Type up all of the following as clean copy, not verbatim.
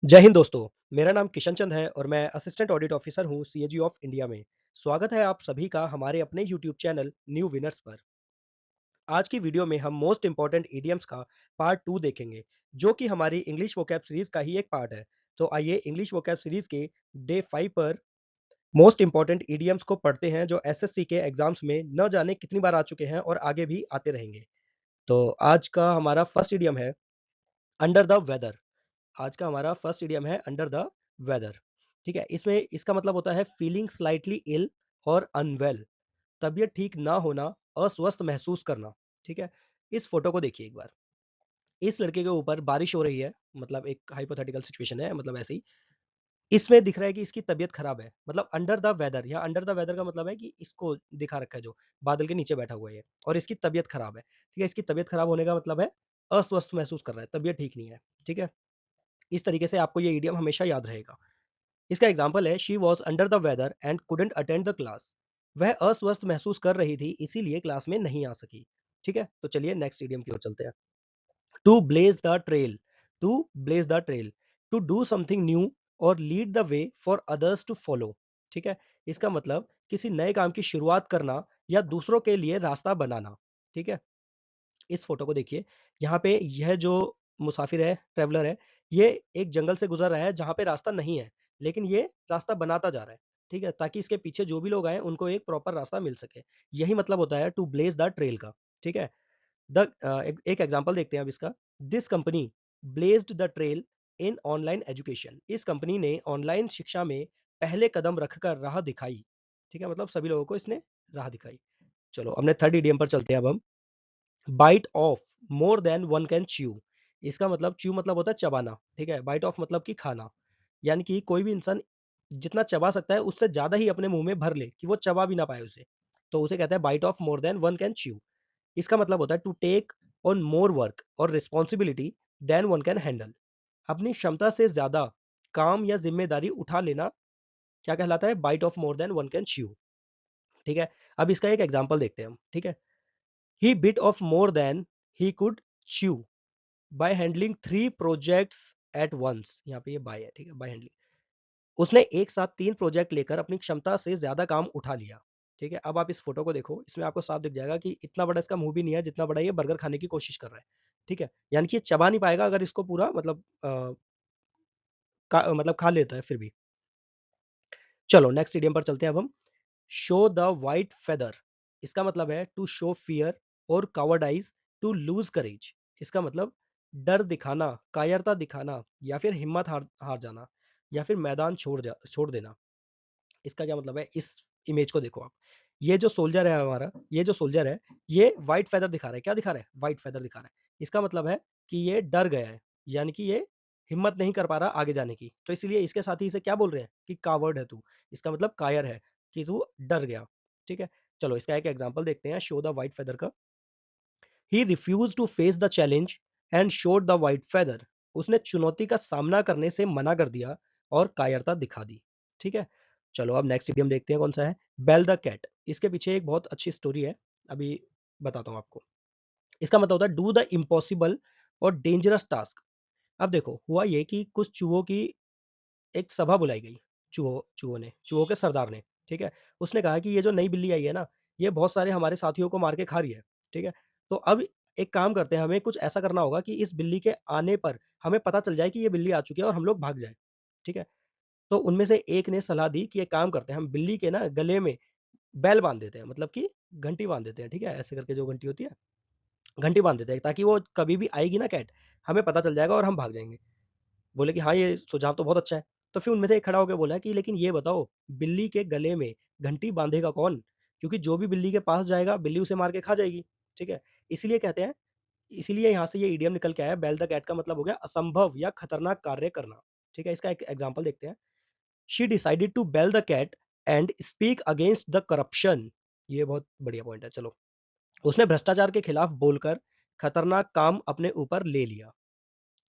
जय हिंद दोस्तों। मेरा नाम किशन चंद है और मैं असिस्टेंट ऑडिट ऑफिसर हूँ सीएजी ऑफ इंडिया में। स्वागत है आप सभी का हमारे अपने यूट्यूब चैनल न्यू विनर्स पर। आज की वीडियो में हम मोस्ट इंपॉर्टेंट इडियम्स का पार्ट 2 देखेंगे, जो कि हमारी इंग्लिश वोकैब सीरीज का ही एक पार्ट है। तो आइए इंग्लिश वोकैब सीरीज के डे 5 पर मोस्ट इंपॉर्टेंट इडियम्स को पढ़ते हैं, जो एसएससी के एग्जाम्स में न जाने कितनी बार आ चुके हैं और आगे भी आते रहेंगे। तो आज का हमारा फर्स्ट इडियम है अंडर द वेदर। आज का हमारा फर्स्ट इडियम है अंडर द वेदर। ठीक है, इसमें इसका मतलब होता है फीलिंग स्लाइटली इल और अनवेल। तबीयत ठीक ना होना, अस्वस्थ महसूस करना। ठीक है, इस फोटो को देखिए एक बार। इस लड़के के ऊपर बारिश हो रही है, मतलब एक हाइपोथेटिकल सिचुएशन है, मतलब ऐसे ही इसमें दिख रहा है कि इसकी तबीयत खराब है। मतलब अंडर द वेदर, या अंडर द वेदर का मतलब है कि इसको दिखा रखा है, जो बादल के नीचे बैठा हुआ है और इसकी तबीयत खराब है। ठीक है, इसकी तबीयत खराब होने का मतलब है अस्वस्थ महसूस कर रहा है, तबीयत ठीक नहीं है। ठीक है, इस तरीके से आपको ये इडियम हमेशा याद रहेगा। इसका एग्जाम्पल है she was under the weather and couldn't attend the class. वह अस्वस्थ महसूस कर रही थी, इसीलिए क्लास में नहीं आ सकी। ठीक है, तो चलिए नेक्स्ट इडियम की ओर चलते हैं। To blaze the trail. To blaze the trail, to do something new और lead the way for others to follow. ठीक है, इसका मतलब किसी नए काम की शुरुआत करना या दूसरों के लिए रास्ता बनाना। ठीक है, इस फोटो को देखिए। यहाँ पे यह जो मुसाफिर है, ट्रेवलर है, ये एक जंगल से गुजर रहा है जहाँ पे रास्ता नहीं है, लेकिन ये रास्ता बनाता जा रहा है। ठीक है, ताकि इसके पीछे जो भी लोग आए उनको एक प्रॉपर रास्ता मिल सके। यही मतलब होता है टू ब्लेज द ट्रेल का। ठीक है, एक एग्जांपल देखते हैं अब इसका। This company blazed the trail in online education. इस कंपनी ने ऑनलाइन शिक्षा में पहले कदम रखकर राह दिखाई। ठीक है, मतलब सभी लोगों को इसने राह दिखाई। चलो अपने थर्ड इडियम पर चलते हैं अब हम। Bite off more than one can chew. इसका मतलब च्यू मतलब होता है चबाना। ठीक है, बाइट ऑफ मतलब कि खाना, यानी कि कोई भी इंसान जितना चबा सकता है उससे ज्यादा ही अपने मुंह में भर ले कि वो चबा भी ना पाए उसे, तो उसे कहते हैं bite off more than one can chew. इसका मतलब होता है to take on more work और responsibility than one can handle. अपनी क्षमता से ज्यादा काम या जिम्मेदारी उठा लेना क्या कहलाता है? Bite off more than one can chew. ठीक है, अब इसका एक एग्जाम्पल देखते हैं हम। ठीक है, he bit off more than he could chew by handling 3 projects at once. यहाँ पे ये बाय है। ठीक है, बाय हैंडलिंग, उसने एक साथ 3 प्रोजेक्ट लेकर अपनी क्षमता से ज्यादा काम उठा लिया। ठीक है, अब आप इस फोटो को देखो, इसमें आपको साफ दिख जाएगा कि इतना बड़ा इसका मुंह भी नहीं है जितना बड़ा ये बर्गर खाने की कोशिश कर रहा है। ठीक है, यानी कि ये चबा नहीं पाएगा अगर इसको पूरा, मतलब मतलब खा लेता है फिर भी। चलो नेक्स्ट इडियम पर चलते हैं अब हम। Show the white feather. इसका मतलब है टू शो फियर और कावर्डाइज, टू लूज करेज। इसका मतलब डर दिखाना, कायरता दिखाना, या फिर हिम्मत हार हार जाना, या फिर मैदान छोड़ देना। इसका क्या मतलब है? इस इमेज को देखो आप। ये जो सोल्जर है हमारा, ये जो सोल्जर है, ये व्हाइट फेदर दिखा रहा है। क्या दिखा रहा है? व्हाइट फेदर दिखा रहा है। इसका मतलब है कि ये डर गया है, यानी कि ये हिम्मत नहीं कर पा रहा आगे जाने की, तो इसलिए इसके साथी इसे क्या बोल रहे हैं कि कावर्ड है तू। इसका मतलब कायर है, कि तू डर गया। ठीक है, चलो इसका एक एग्जांपल देखते हैं शो द व्हाइट फेदर का। He refuse to face the challenge and showed the white feather. उसने चुनौती का सामना करने से मना कर दिया और कायरता दिखा दी। ठीक है, चलो अब नेक्स्ट इडियम देखते हैं कौन सा है। Bell the cat. इसके पीछे एक बहुत अच्छी स्टोरी है, अभी बताता हूँ आपको। इसका मतलब होता है डू द इम्पॉसिबल और डेंजरस टास्क। अब देखो, हुआ ये कि कुछ चूहों की एक सभा बुलाई गई। चूहों के सरदार ने। ठीक है, उसने कहा कि ये जो नई बिल्ली आई है ना, ये बहुत सारे हमारे साथियों को मार के खा रही है। ठीक है, तो अब एक काम करते हैं, हमें कुछ ऐसा करना होगा कि इस बिल्ली के आने पर हमें पता चल जाए कि ये बिल्ली आ चुकी है और हम लोग भाग जाए। ठीक है, तो उनमें से एक ने सलाह दी कि एक काम करते हैं, हम बिल्ली के ना गले में बैल बांध देते हैं, मतलब कि घंटी बांध देते हैं। ठीक है, ऐसे करके जो घंटी होती है, घंटी बांध देते हैं, ताकि वो कभी भी आएगी ना कैट, हमें पता चल जाएगा और हम भाग जाएंगे। बोले कि हाँ, ये सुझाव तो बहुत अच्छा है। तो फिर उनमें से एक खड़ा होकर बोला कि लेकिन ये बताओ, बिल्ली के गले में घंटी बांधेगा कौन? क्योंकि जो भी बिल्ली के पास जाएगा, बिल्ली उसे मार के खा जाएगी। ठीक है, इसीलिए कहते हैं, इसीलिए यहाँ से ये इडियम निकल के आया। बेल द कैट का मतलब हो गया असंभव या खतरनाक कार्य करना। ठीक है, इसका एक एग्जांपल देखते हैं। She decided to bell the cat and speak against the corruption. ये बहुत बढ़िया पॉइंट है। चलो, उसने भ्रष्टाचार के खिलाफ बोलकर खतरनाक काम अपने ऊपर ले लिया।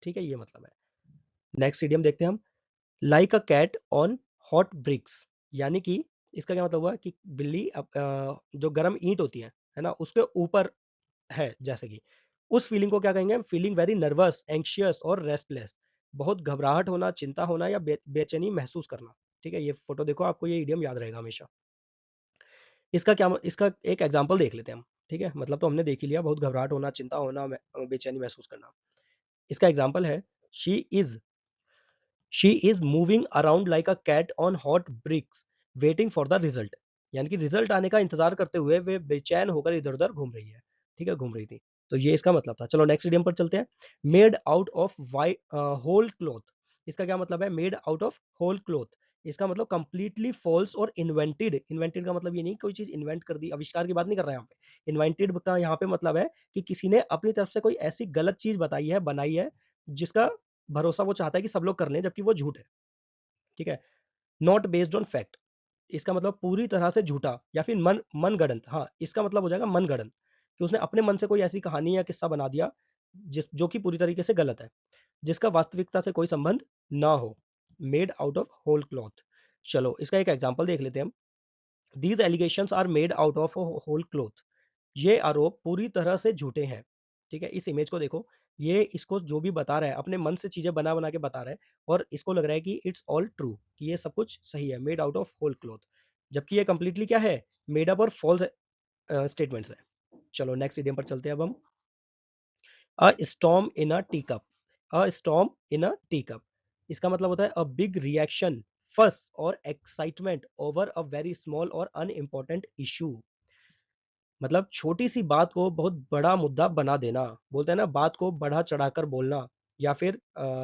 ठीक है, ये मतलब है। नेक्स्ट इडियम देखते हैं हम। Like a cat on hot bricks. यानी कि इसका क्या मतलब हुआ कि बिल्ली जो गर्म ईंट होती है ना, उसके ऊपर है, जैसे कि उस फीलिंग को क्या कहेंगे? फीलिंग वेरी नर्वस, एंग्शियस और रेस्टलेस। बहुत घबराहट होना, चिंता होना या बेचैनी महसूस करना। ठीक है? ये फ़ोटो देखो, आपको ये इडियम याद रहेगा हमेशा। इसका एक एग्ज़ाम्पल देख लेते हैं हम। ठीक है? मतलब तो हमने देख ही लिया, बहुत घबराहट होना, चिंता होना, बेचैनी महसूस करना। इसका एग्ज़ाम्पल है, she is she is moving around like a cat on hot bricks waiting for the result. यानी कि रिज़ल्ट आने का इंतज़ार करते हुए वे बेचैन होकर इधर-उधर घूम रही है। ठीक है? घूम रही थी। तो ये इसका मतलब था। चलो नेक्स्ट इडियम पर चलते हैं। Made out of whole cloth. इसका क्या मतलब है? Made out of whole cloth. इसका मतलब कंप्लीटली फ़ॉल्स और इन्वेंटेड। इन्वेंटेड का मतलब ये नहीं कोई चीज़ इन्वेंट कर दी, आविष्कार की बात नहीं कर रहे हैं यहाँ पे। इन्वेंटेड का यहाँ पे मतलब है कि किसी ने अपनी तरफ से कोई ऐसी गलत चीज़ बताई है, बनाई है, जिसका भरोसा वो चाहता है कि सब लोग कर लें, जबकि वो झूठ है। ठीक है? Not based on fact. इसका मतलब पूरी तरह से झूठा या फिर मनगढ़ंत। हाँ, इसका मतलब हो जाएगा मनगढ़ंत, कि उसने अपने मन से कोई ऐसी कहानी या किस्सा बना दिया जो कि पूरी तरीके से गलत है, जिसका वास्तविकता से कोई संबंध ना हो। Made out of whole cloth. चलो इसका एक एग्जांपल देख लेते हैं हम। These allegations are made out of whole cloth. ये आरोप पूरी तरह से झूठे हैं। ठीक है? इस इमेज को देखो, ये इसको जो भी बता रहा है अपने मन से चीजें बना बना के बता रहा है, और इसको लग रहा है कि इट्स ऑल ट्रू, कि ये सब कुछ सही है, made out of whole cloth. जबकि ये कंप्लीटली क्या है? मेड अप और फॉल्स स्टेटमेंट्स है। चलो नेक्स्ट इडियम पर चलते हैं अब हम। A storm in a teacup. A storm in a teacup. इसका मतलब होता है अ बिग रिएक्शन, फस और excitement over a very small और अनइम्पोर्टेंट इशू। मतलब छोटी सी बात को बहुत बड़ा मुद्दा बना देना। बोलते हैं ना, बात को बढ़ा चढ़ाकर बोलना, या फिर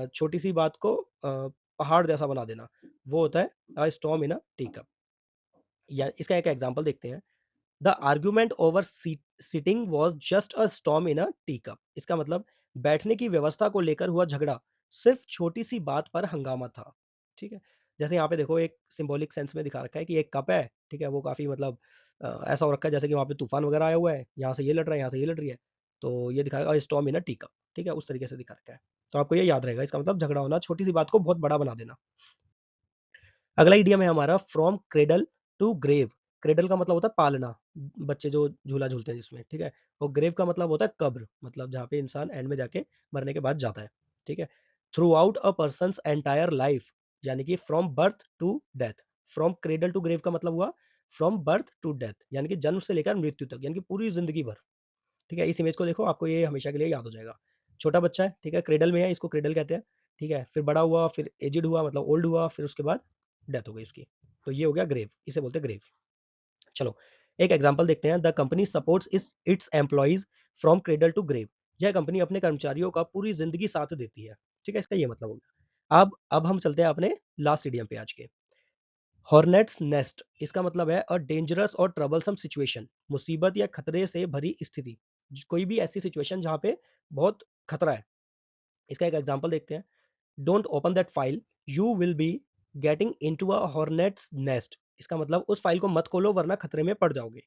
छोटी सी बात को पहाड़ जैसा बना देना, वो होता है अ storm in a tea cup. या इसका एक एग्जांपल देखते हैं। The argument over sitting was just a storm in a teacup. इसका मतलब बैठने की व्यवस्था को लेकर हुआ झगड़ा सिर्फ छोटी सी बात पर हंगामा था। ठीक है? जैसे यहाँ पे देखो, एक सिंबॉलिक सेंस में दिखा रखा है कि एक कप है। ठीक है? वो काफी मतलब ऐसा हो रखा है जैसे कि वहां पे तूफान वगैरह आया हुआ है, यहाँ से ये लड़ रहा है, यहाँ से ये लड़ रही है। तो ये दिखा रखा है storm in a tea cup. ठीक है? उस तरीके से दिखा रखा है। तो आपको ये याद रहेगा, इसका मतलब झगड़ा होना, छोटी सी बात को बहुत बड़ा बना देना। अगला इडियम है हमारा, from cradle to grave. Cradle का मतलब होता है पालना, बच्चे जो झूला झूलते हैं जिसमें। ठीक है? और ग्रेव का मतलब होता है कब्र, मतलब जहाँ पे इंसान एंड में जाके मरने के बाद जाता है। ठीक है? Throughout a person entire life. यानी कि from birth to death. From cradle to grave का मतलब हुआ फ्रॉम बर्थ टू डेथ, यानी कि जन्म से लेकर मृत्यु तक, यानी कि पूरी जिंदगी भर। ठीक है? इस इमेज को देखो, आपको ये हमेशा के लिए याद हो जाएगा। छोटा बच्चा है, ठीक है, क्रेडल में है, इसको क्रेडल कहते हैं। ठीक है? फिर बड़ा हुआ, फिर एजिड हुआ मतलब ओल्ड हुआ, फिर उसके बाद डेथ हो गई उसकी। तो ये हो गया ग्रेव, इसे बोलते हैं ग्रेव। चलो एक एग्जांपल देखते हैं। The company supports its employees from cradle to grave. यह कंपनी अपने कर्मचारियों का पूरी जिंदगी साथ देती है। ठीक है? इसका ये मतलब हो गया। अब हम चलते हैं अपने लास्ट इडियम पे आज के। Hornets nest. इसका मतलब है अ डेंजरस और ट्रबलसम सिचुएशन। मुसीबत या खतरे से भरी स्थिति। कोई भी ऐसी सिचुएशन जहां पे बहुत खतरा है। इसका एक एग्जांपल देखते हैं। Don't open that file, you will be getting into a hornets nest. इसका मतलब उस फाइल को मत खोलो वरना खतरे में पड़ जाओगे।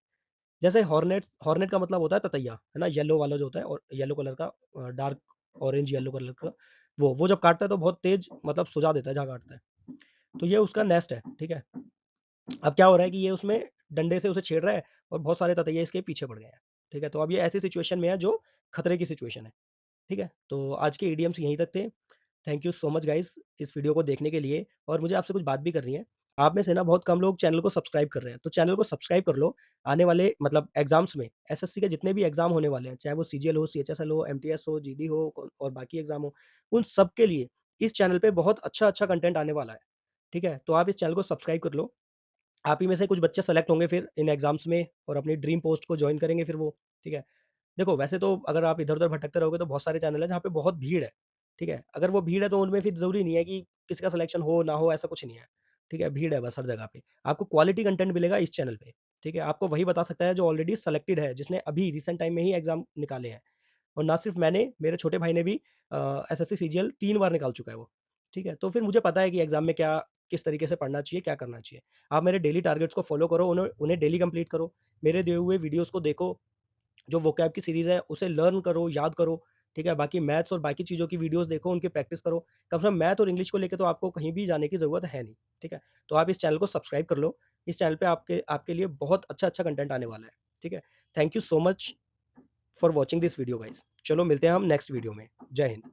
जैसे हॉर्नेट का मतलब होता है ततैया, है ना, येलो वाला जो होता है, और येलो कलर का, डार्क ऑरेंज येलो कलर का। वो जब काटता है तो बहुत तेज मतलब सुझा देता है जहाँ काटता है। तो ये उसका नेस्ट है। ठीक है? अब क्या हो रहा है कि ये उसमें डंडे से उसे छेड़ रहा है, और बहुत सारे ततैये इसके पीछे पड़ गए हैं। ठीक है? तो अब ये ऐसी सिचुएशन में है जो खतरे की सिचुएशन है। ठीक है? तो आज के ईडीएम्स यहीं तक थे। Thank you so much guys इस वीडियो को देखने के लिए। और मुझे आपसे कुछ बात भी करनी है। आप में से ना बहुत कम लोग चैनल को सब्सक्राइब कर रहे हैं, तो चैनल को सब्सक्राइब कर लो। आने वाले मतलब एग्जाम्स में, एसएससी के जितने भी एग्जाम होने वाले हैं, चाहे वो सीजीएल हो, सीएचएसएल हो, एमटीएस हो, जीडी हो, और बाकी एग्जाम हो, उन सब के लिए इस चैनल पे बहुत अच्छा अच्छा कंटेंट आने वाला है। ठीक है? तो आप इस चैनल को सब्सक्राइब कर लो। आप ही में से कुछ बच्चे सेलेक्ट होंगे फिर इन एग्जाम्स में, और अपनी ड्रीम पोस्ट को ज्वाइन करेंगे फिर वो। ठीक है? देखो वैसे तो अगर आप इधर-उधर भटकते रहोगे तो बहुत सारे चैनल हैं जहाँ पे बहुत भीड़ है। ठीक है? अगर वो भीड़ है तो उनमें फिर ज़रूरी नहीं है कि किसी का सिलेक्शन हो ना हो, ऐसा कुछ नहीं है। ठीक है? भीड़ है बस हर जगह पे। आपको क्वालिटी कंटेंट मिलेगा इस चैनल पे। ठीक है? आपको वही बता सकता है जो ऑलरेडी सेलेक्टेड है, जिसने अभी रिसेंट टाइम में ही एग्जाम निकाले हैं। और ना सिर्फ मैंने, मेरे छोटे भाई ने भी एसएससी सीजीएल 3 बार निकाल चुका है वो। ठीक है? तो फिर मुझे पता है कि एग्जाम में क्या, किस तरीके से पढ़ना चाहिए, क्या करना चाहिए। आप मेरे डेली टारगेट्स को फॉलो करो, उन्हें उन्हें डेली कंप्लीट करो। मेरे दिए हुए वीडियोज़ को देखो, जो वोकैब की सीरीज़ है उसे लर्न करो, याद करो। ठीक है? बाकी मैथ्स और बाकी चीज़ों की वीडियोज़ देखो, उनकी प्रैक्टिस करो। कम से कम मैथ और इंग्लिश को लेके तो आपको कहीं भी जाने की ज़रूरत है नहीं। ठीक है? तो आप इस चैनल को सब्सक्राइब कर लो। इस चैनल पे आपके आपके लिए बहुत अच्छा-अच्छा कंटेंट आने वाला है। ठीक है? Thank you so much for watching this video guys. चलो मिलते हैं हम नेक्स्ट वीडियो में। जय हिंद।